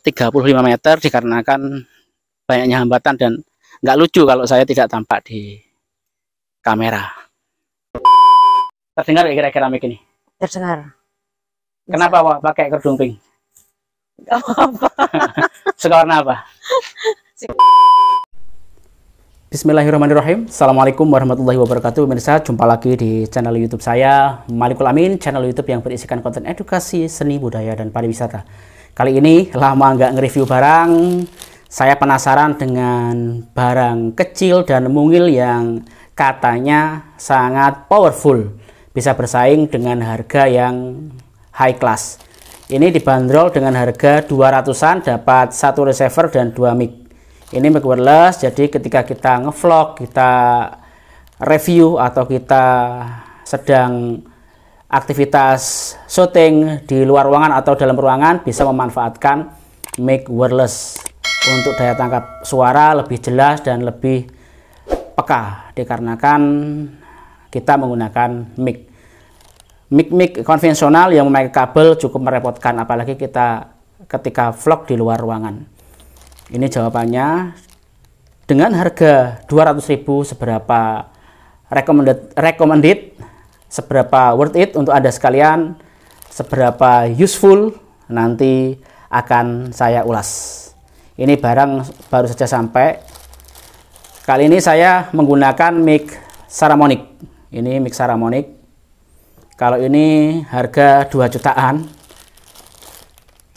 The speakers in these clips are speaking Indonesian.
35 meter dikarenakan banyaknya hambatan dan nggak lucu kalau saya tidak tampak di kamera. Terdengar ya kira-kira mic ini? Terdengar. Kenapa Pak pakai kerudung pink? Gak apa-apa. Suka warna apa? Bismillahirrahmanirrahim. Assalamualaikum warahmatullahi wabarakatuh. Pemirsa, jumpa lagi di channel YouTube saya, Malikul Amin, channel YouTube yang berisikan konten edukasi, seni, budaya, dan pariwisata. Kali ini lama nggak nge-review barang. Saya penasaran dengan barang kecil dan mungil yang katanya sangat powerful, bisa bersaing dengan harga yang high class. Ini dibanderol dengan harga 200-an, dapat satu receiver dan 2 mic. Ini mic wireless, jadi ketika kita ngevlog, kita review, atau kita sedang aktivitas syuting di luar ruangan atau dalam ruangan, bisa memanfaatkan mic wireless untuk daya tangkap suara lebih jelas dan lebih peka, dikarenakan kita menggunakan mic. Mic konvensional yang memakai kabel cukup merepotkan, apalagi kita ketika vlog di luar ruangan. Ini jawabannya. Dengan harga 200.000, seberapa recommended, seberapa worth it untuk Anda sekalian, seberapa useful, nanti akan saya ulas. Ini barang baru saja sampai. Kali ini saya menggunakan mic Saramonic. Ini mic Saramonic. Kalau ini harga 2 jutaan.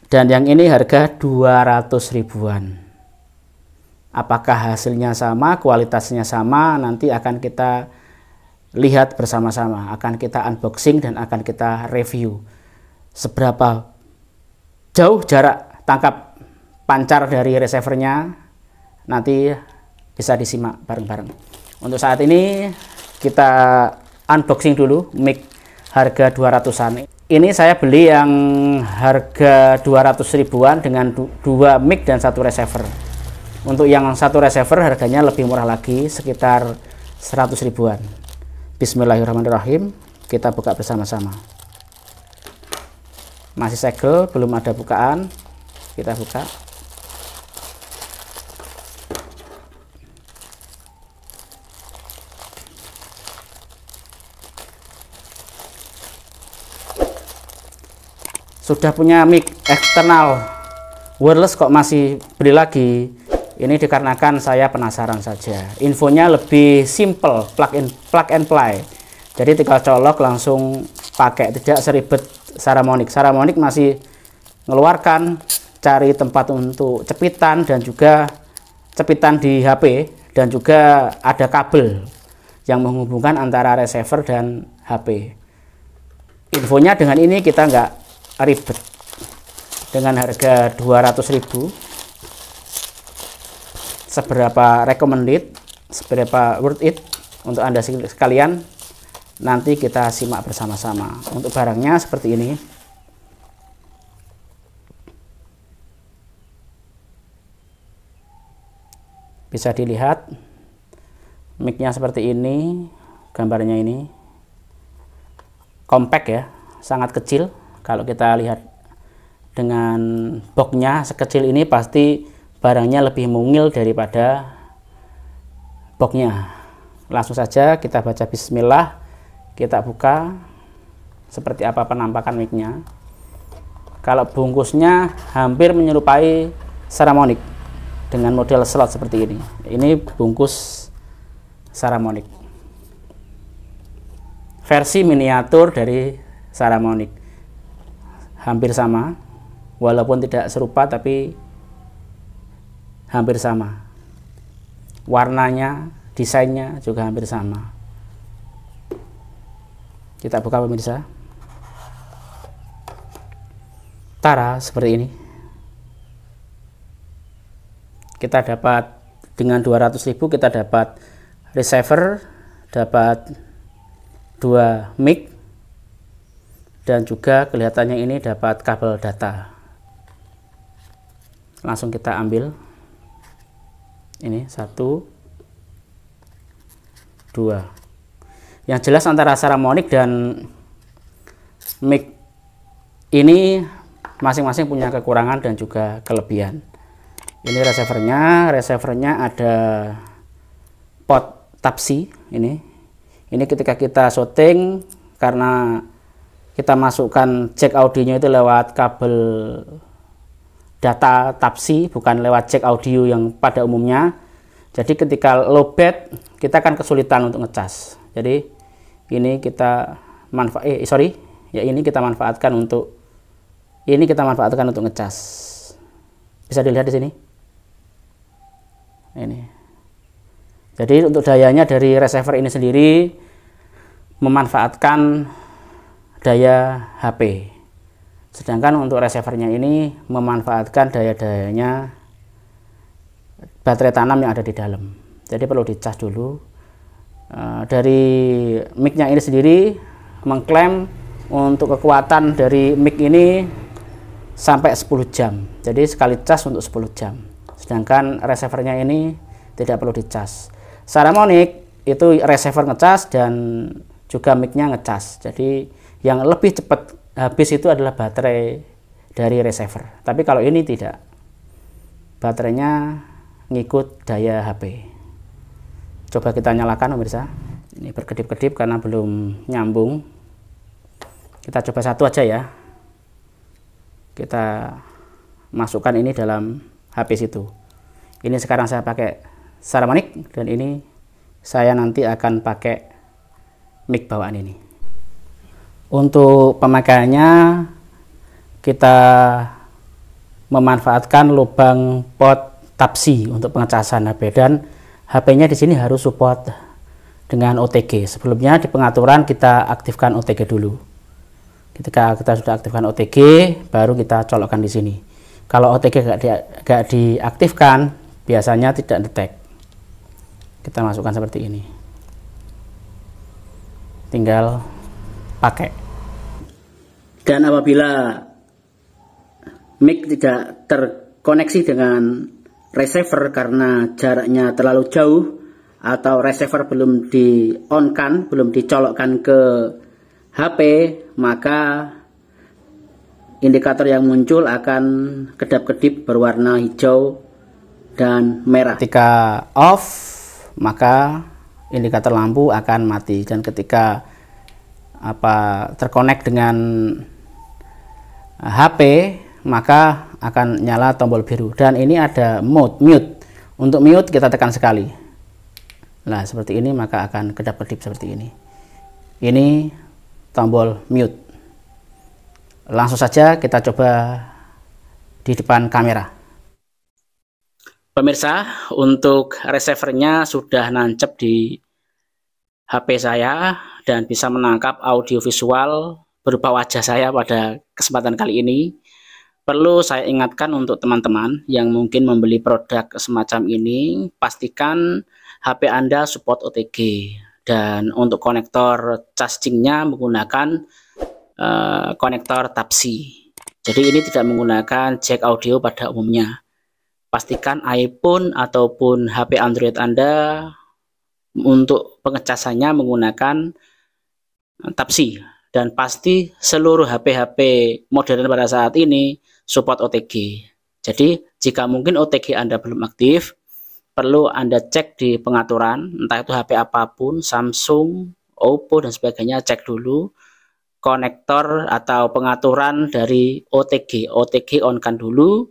Dan yang ini harga 200 ribuan. Apakah hasilnya sama, kualitasnya sama, nanti akan kita lihat bersama-sama. Akan kita unboxing dan akan kita review. Seberapa jauh jarak tangkap pancar dari receivernya, nanti bisa disimak bareng-bareng. Untuk saat ini kita unboxing dulu mic harga 200-an. Ini saya beli yang harga 200 ribuan dengan 2 mic dan 1 receiver. Untuk yang 1 receiver harganya lebih murah lagi, sekitar 100 ribuan. Bismillahirrahmanirrahim. Kita buka bersama-sama. Masih segel, belum ada bukaan. Kita buka. Sudah punya mic eksternal wireless kok masih beli lagi? Ini dikarenakan saya penasaran saja. Infonya lebih simple, plug and play. Jadi tinggal colok langsung pakai, tidak seribet Saramonic. Saramonic masih mengeluarkan cari tempat untuk cepitan dan juga cepitan di HP, dan juga ada kabel yang menghubungkan antara receiver dan HP. Infonya dengan ini kita nggak ribet. Dengan harga 200.000, seberapa recommended, seberapa worth it untuk Anda sekalian, nanti kita simak bersama-sama. Untuk barangnya seperti ini. Bisa dilihat mic-nya seperti ini, gambarnya ini compact ya, sangat kecil. Kalau kita lihat dengan boxnya sekecil ini, pasti barangnya lebih mungil daripada boxnya. Langsung saja kita baca bismillah, kita buka seperti apa penampakan mic-nya. Kalau bungkusnya hampir menyerupai Saramonic dengan model slot seperti ini. Ini bungkus Saramonic, versi miniatur dari Saramonic. Hampir sama, walaupun tidak serupa tapi hampir sama. Warnanya, desainnya juga hampir sama. Kita buka pemirsa. Tara, seperti ini. Kita dapat dengan 200.000, kita dapat receiver, dapat 2 mic, dan juga kelihatannya ini dapat kabel data. Langsung kita ambil. Ini 1, 2. Yang jelas antara Saramonic dan mic ini masing-masing punya kekurangan dan juga kelebihan. Ini receivernya ada pot Type-C ini ketika kita syuting, karena kita masukkan jack audionya itu lewat kabel data Type-C, bukan lewat jack audio yang pada umumnya. Jadi ketika lowbat kita akan kesulitan untuk ngecas. Jadi ini kita manfaatkan untuk ngecas. Bisa dilihat di sini. Ini. Jadi untuk dayanya dari receiver ini sendiri memanfaatkan daya HP. Sedangkan untuk receivernya ini memanfaatkan daya-dayanya baterai tanam yang ada di dalam. Jadi perlu dicas dulu. Dari mic-nya ini sendiri mengklaim untuk kekuatan dari mic ini sampai 10 jam. Jadi sekali cas untuk 10 jam. Sedangkan receivernya ini tidak perlu dicas. Saramonic itu receiver ngecas dan juga mic-nya ngecas. Jadi yang lebih cepat habis itu adalah baterai dari receiver. Tapi kalau ini tidak, baterainya ngikut daya HP. Coba kita nyalakan pemirsa. Ini berkedip-kedip karena belum nyambung. Kita coba satu aja ya. Kita masukkan ini dalam HP situ. Ini sekarang saya pakai Saramonic dan ini saya nanti akan pakai mic bawaan ini. Untuk pemakaiannya kita memanfaatkan lubang pot Type-C untuk pengecasan HP, dan HP-nya di sini harus support dengan OTG. Sebelumnya di pengaturan kita aktifkan OTG dulu. Ketika kita sudah aktifkan OTG, baru kita colokkan di sini. Kalau OTG gak diaktifkan, biasanya tidak detect. Kita masukkan seperti ini. Tinggal pakai. Dan apabila mic tidak terkoneksi dengan receiver karena jaraknya terlalu jauh, atau receiver belum di-on-kan, belum dicolokkan ke HP, maka indikator yang muncul akan kedap-kedip berwarna hijau dan merah. Ketika off, maka indikator lampu akan mati, dan ketika terkonek dengan HP, maka akan nyala tombol biru. Dan ini ada mute. Untuk mute kita tekan sekali. Nah, seperti ini, maka akan kedap-kedip seperti ini. Ini tombol mute. Langsung saja kita coba di depan kamera. Pemirsa, untuk receivernya sudah nancep di HP saya dan bisa menangkap audio visual berupa wajah saya pada kesempatan kali ini. Perlu saya ingatkan untuk teman-teman yang mungkin membeli produk semacam ini, pastikan HP Anda support OTG, dan untuk konektor chargingnya menggunakan konektor Type-C. Jadi ini tidak menggunakan jack audio pada umumnya. Pastikan iPhone ataupun HP Android Anda untuk pengecasannya menggunakan Type-C, dan pasti seluruh HP-HP modern pada saat ini support OTG. Jadi jika mungkin OTG Anda belum aktif, perlu Anda cek di pengaturan, entah itu HP apapun, Samsung, Oppo dan sebagainya, cek dulu konektor atau pengaturan dari OTG on-kan dulu.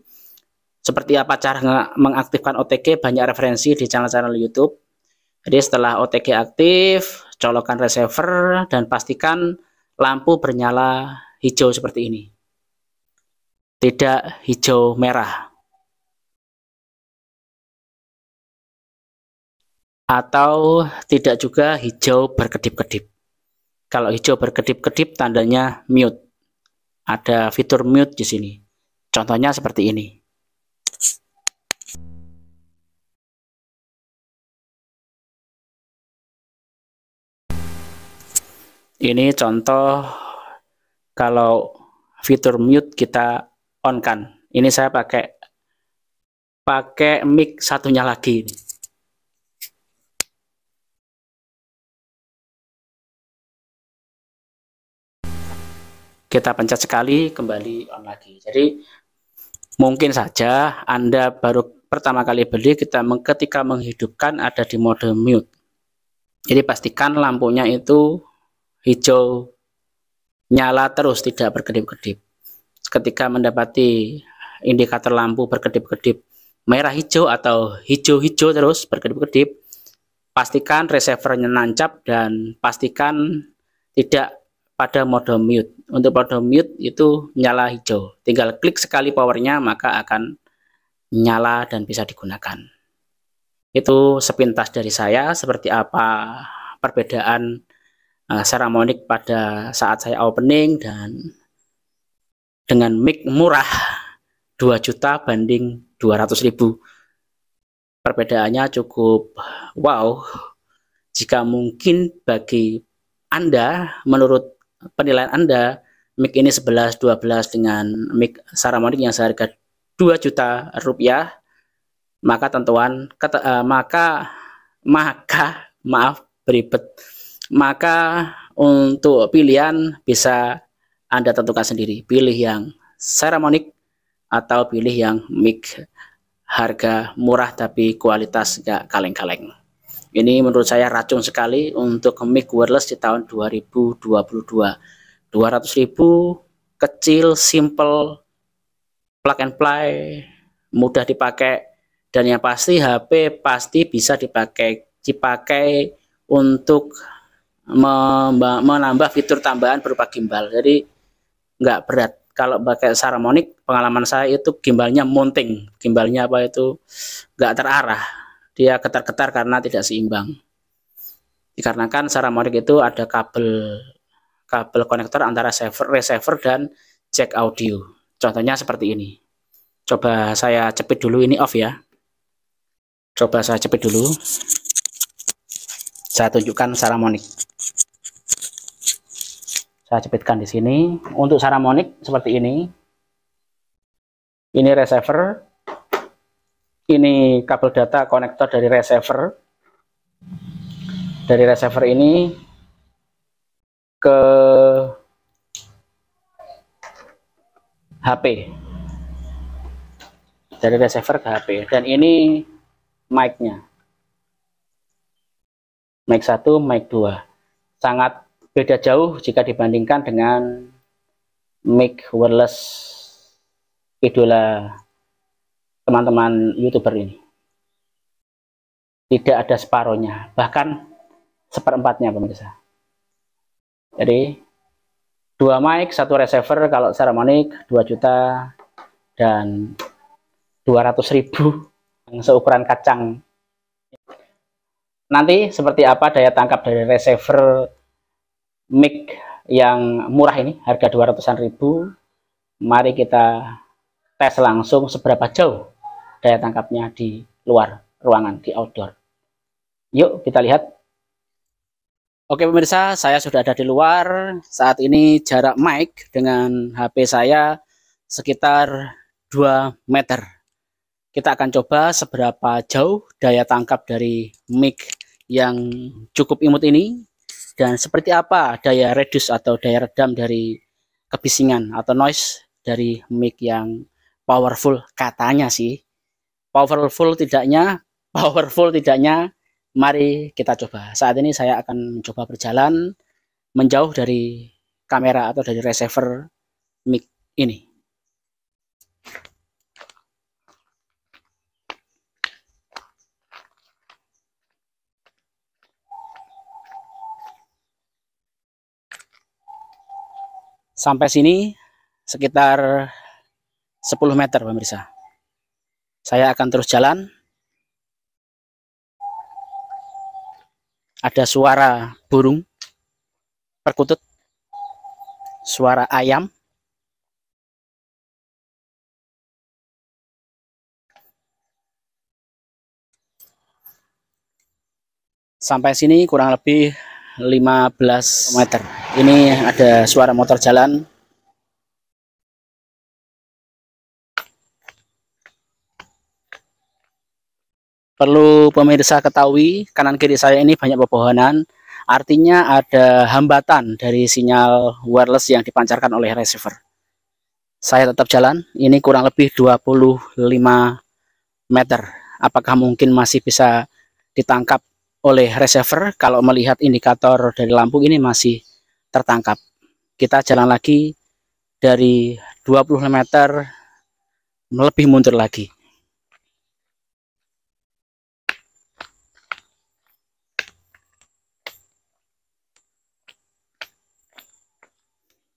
Seperti apa cara mengaktifkan OTG, banyak referensi di channel-channel YouTube. Jadi setelah OTG aktif, colokkan receiver dan pastikan lampu bernyala hijau seperti ini, tidak hijau merah, atau tidak juga hijau berkedip-kedip. Kalau hijau berkedip-kedip tandanya mute. Ada fitur mute di sini. Contohnya seperti ini. Ini contoh kalau fitur mute kita on kan. Ini saya pakai mic satunya lagi. Kita pencet sekali, kembali on lagi. Jadi mungkin saja Anda baru pertama kali beli, ketika menghidupkan ada di mode mute. Jadi pastikan lampunya itu hijau, nyala terus, tidak berkedip-kedip. Ketika mendapati indikator lampu berkedip-kedip merah hijau atau hijau-hijau terus berkedip-kedip, pastikan receivernya nancap dan pastikan tidak pada mode mute. Untuk mode mute itu nyala hijau. Tinggal klik sekali powernya maka akan nyala dan bisa digunakan. Itu sepintas dari saya seperti apa perbedaan Saramonic pada saat saya opening dan dengan mic murah 2 juta banding 200.000. Perbedaannya cukup wow. Jika mungkin bagi Anda, menurut penilaian Anda, mic ini 11-12 dengan mic Saramonic yang seharga 2 juta rupiah, maka maaf beribet, maka untuk pilihan bisa Anda tentukan sendiri, pilih yang Saramonic atau pilih yang mic harga murah tapi kualitas gak kaleng-kaleng. Ini menurut saya racun sekali untuk mic wireless di tahun 2022. 200.000, kecil, simple, plug and play, mudah dipakai, dan yang pasti HP pasti bisa dipakai untuk menambah fitur tambahan berupa gimbal. Jadi nggak berat. Kalau pakai Saramonic, pengalaman saya itu gimbalnya mounting, gimbalnya apa itu nggak terarah, dia getar-getar karena tidak seimbang. Dikarenakan Saramonic itu ada kabel konektor antara receiver dan jack audio. Contohnya seperti ini. Coba saya cepit dulu, ini off ya. Coba saya cepit dulu. Saya tunjukkan Saramonic. Saya cepitkan di sini. Untuk Saramonic seperti ini. Ini receiver. Ini kabel data konektor dari receiver. Dari receiver ini ke HP. Dari receiver ke HP. Dan ini mic-nya. Mic 1, mic 2. Sangat beda jauh jika dibandingkan dengan mic wireless idola teman-teman YouTuber ini. Tidak ada separohnya, bahkan seperempatnya pemirsa. Jadi 2 mic, 1 receiver kalau Saramonic 2 juta dan 200.000 seukuran kacang. Nanti seperti apa daya tangkap dari receiver mic yang murah ini, harga 200-an ribu. Mari kita tes langsung seberapa jauh daya tangkapnya di luar ruangan, di outdoor. Yuk kita lihat. Oke pemirsa, saya sudah ada di luar. Saat ini jarak mic dengan HP saya sekitar 2 meter. Kita akan coba seberapa jauh daya tangkap dari mic yang cukup imut ini, dan seperti apa daya reduce atau daya redam dari kebisingan atau noise dari mic yang powerful. Katanya sih powerful tidaknya, mari kita coba. Saat ini saya akan mencoba berjalan menjauh dari kamera atau dari receiver mic ini. Sampai sini sekitar 10 meter pemirsa. Saya akan terus jalan. Ada suara burung perkutut, suara ayam. Sampai sini kurang lebih 15 meter. Ini ada suara motor jalan. Perlu pemirsa ketahui, kanan kiri saya ini banyak pepohonan. Artinya ada hambatan dari sinyal wireless yang dipancarkan oleh receiver. Saya tetap jalan, ini kurang lebih 25 meter. Apakah mungkin masih bisa ditangkap oleh receiver? Kalau melihat indikator dari lampu ini masih tertangkap. Kita jalan lagi dari 20 meter lebih mundur lagi.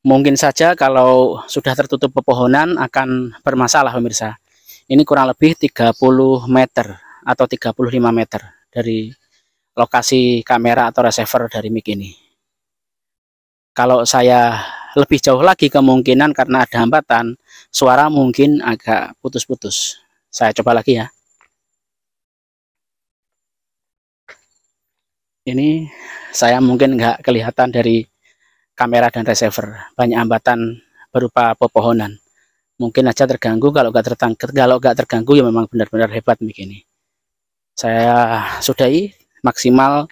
Mungkin saja kalau sudah tertutup pepohonan akan bermasalah pemirsa. Ini kurang lebih 30 meter atau 35 meter dari lokasi kamera atau receiver dari mic ini. Kalau saya lebih jauh lagi kemungkinan karena ada hambatan, suara mungkin agak putus-putus. Saya coba lagi ya. Ini saya mungkin nggak kelihatan dari kamera dan receiver, banyak hambatan berupa pepohonan. Mungkin aja terganggu, kalau nggak terganggu ya memang benar-benar hebat begini. Saya sudahi maksimal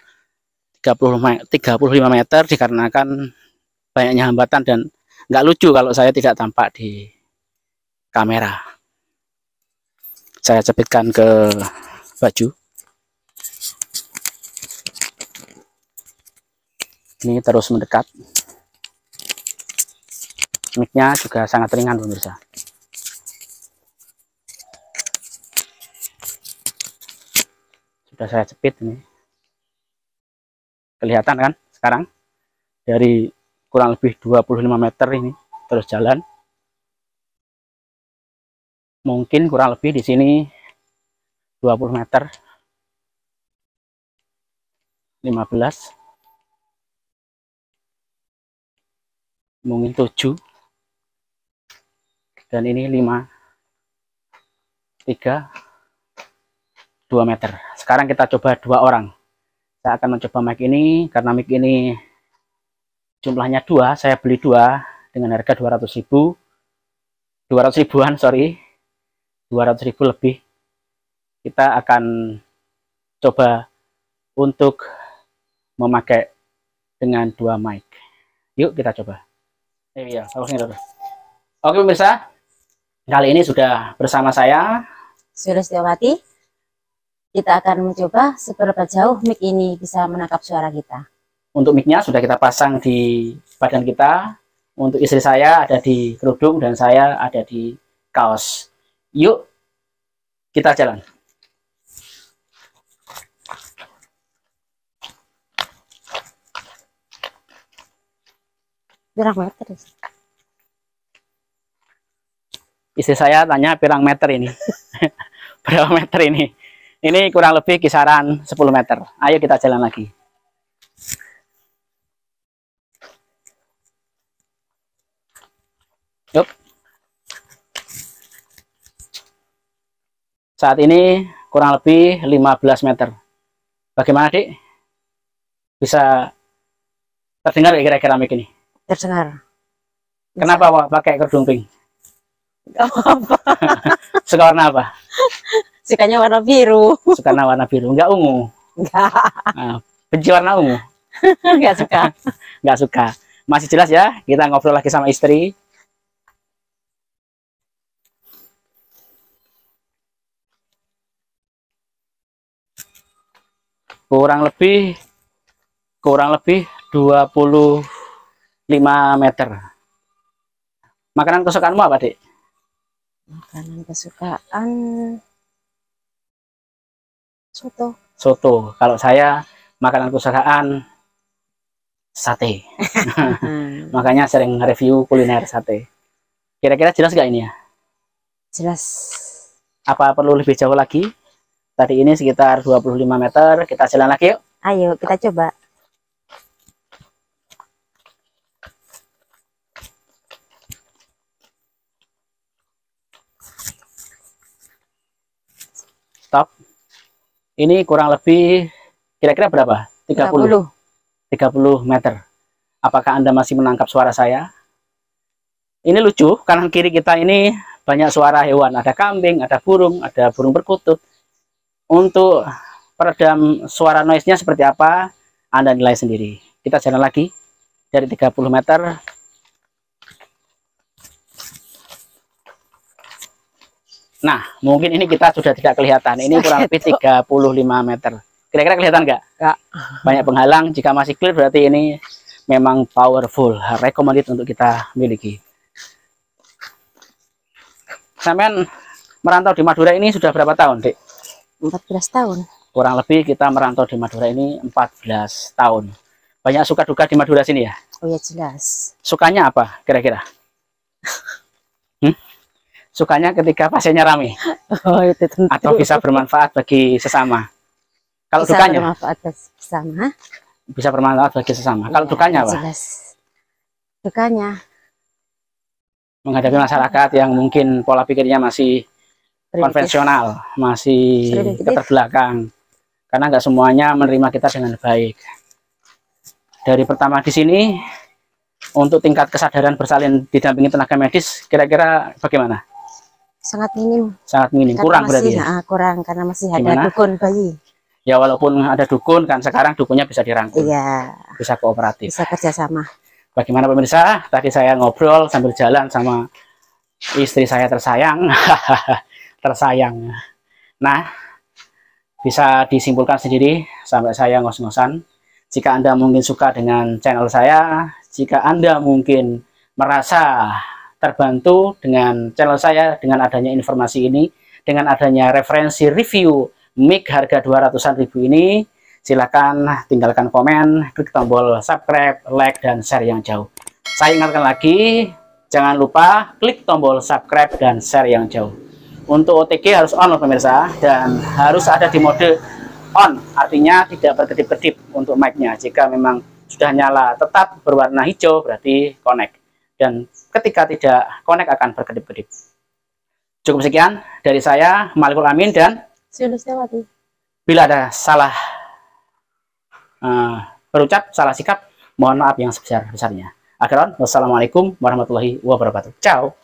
35 meter dikarenakan banyaknya hambatan dan nggak lucu kalau saya tidak tampak di kamera. Saya cepitkan ke baju. Ini terus mendekat. Mic-nya juga sangat ringan pemirsa. Sudah saya cepit ini. Kelihatan kan sekarang? Dari kurang lebih 25 meter ini terus jalan. Mungkin kurang lebih di sini 20 meter. 15. Mungkin 7. Dan ini 5, 3, 2 meter. Sekarang kita coba 2 orang. Saya akan mencoba mic ini, karena mic ini jumlahnya 2, saya beli 2 dengan harga 200 ribuan, sorry, 200 ribu lebih. Kita akan coba untuk memakai dengan 2 mic. Yuk kita coba. Iya, oke pemirsa, kali ini sudah bersama saya Sulistiawati. Kita akan mencoba seberapa jauh mic ini bisa menangkap suara kita. Untuk mic-nya sudah kita pasang di badan kita. Untuk istri saya ada di kerudung dan saya ada di kaos. Yuk kita jalan. Berapa meter? Istri saya tanya pirang meter ini. Berapa meter ini? Ini kurang lebih kisaran 10 meter. Ayo kita jalan lagi. Yuk. Saat ini kurang lebih 15 meter. Bagaimana, Dik? Bisa terdengar kira-kira mic ini? Terdengar. Kenapa Pak pakai kerudung pink? Gak apa-apa. Suka warna apa? Sukanya warna biru. Suka warna biru, enggak ungu. Enggak. Nah, benci warna ungu. Enggak suka. Enggak suka. Masih jelas ya? Kita ngobrol lagi sama istri. Kurang lebih 25 meter. Makanan kesukaanmu apa, Dik? Makanan kesukaan soto. Soto. Kalau saya makanan kesukaan sate. Makanya sering review kuliner sate. Kira-kira jelas gak ini ya? Jelas. Apa perlu lebih jauh lagi? Tadi ini sekitar 25 meter. Kita jalan lagi yuk. Ayo kita coba. Stop. Ini kurang lebih kira-kira berapa? 30 meter. Apakah Anda masih menangkap suara saya? Ini lucu, kanan kiri kita ini banyak suara hewan. Ada kambing, ada burung perkutut. Untuk peredam suara noise-nya seperti apa? Anda nilai sendiri. Kita jalan lagi dari 30 meter. Nah, mungkin ini kita sudah tidak kelihatan. Ini kurang lebih 35 meter. Kira-kira kelihatan nggak? Nggak. Banyak penghalang. Jika masih clear berarti ini memang powerful. Recommended untuk kita miliki. Sampean merantau di Madura ini sudah berapa tahun, Dek? 14 tahun. Kurang lebih kita merantau di Madura ini 14 tahun. Banyak suka duka di Madura sini ya? Oh ya jelas. Sukanya apa kira-kira? Sukanya ketika pasiennya rame? Oh itu tentu. Atau bisa bermanfaat bagi sesama? Kalau Bisa dukanya? bermanfaat bersama. Bisa bermanfaat bagi sesama. Kalau Ya, dukanya apa? jelas. Dukanya Menghadapi masyarakat yang mungkin pola pikirnya masih primitif. konvensional, masih Primitif. keterbelakang. Karena nggak semuanya menerima kita dengan baik. Dari pertama di sini, untuk tingkat kesadaran bersalin didampingi tenaga medis, kira-kira bagaimana? Sangat minim. Sangat minim, Karena kurang masih, berarti ya? kurang karena masih ada Gimana? dukun bayi. Ya walaupun ada dukun, kan sekarang dukunnya bisa dirangkul, Iya, bisa kooperatif. bisa kerjasama. Bagaimana pemirsa? Tadi saya ngobrol sambil jalan sama istri saya tersayang. Tersayang. Nah, bisa disimpulkan sendiri sampai saya ngos-ngosan. Jika Anda mungkin suka dengan channel saya, jika Anda mungkin merasa terbantu dengan channel saya, dengan adanya informasi ini, dengan adanya referensi review mic harga 200-an ribu ini, silakan tinggalkan komen, klik tombol subscribe, like, dan share yang jauh. Saya ingatkan lagi, jangan lupa klik tombol subscribe dan share yang jauh. Untuk OTG harus on loh pemirsa, dan harus ada di mode on, artinya tidak berkedip-kedip untuk mic-nya. Jika memang sudah nyala tetap berwarna hijau, berarti connect. Dan ketika tidak connect akan berkedip-kedip. Cukup sekian dari saya, Malikul Amin, dan Sulistiyawati. bila ada salah berucap, salah sikap, mohon maaf yang sebesar-besarnya. Akhiran, wassalamualaikum warahmatullahi wabarakatuh. Ciao.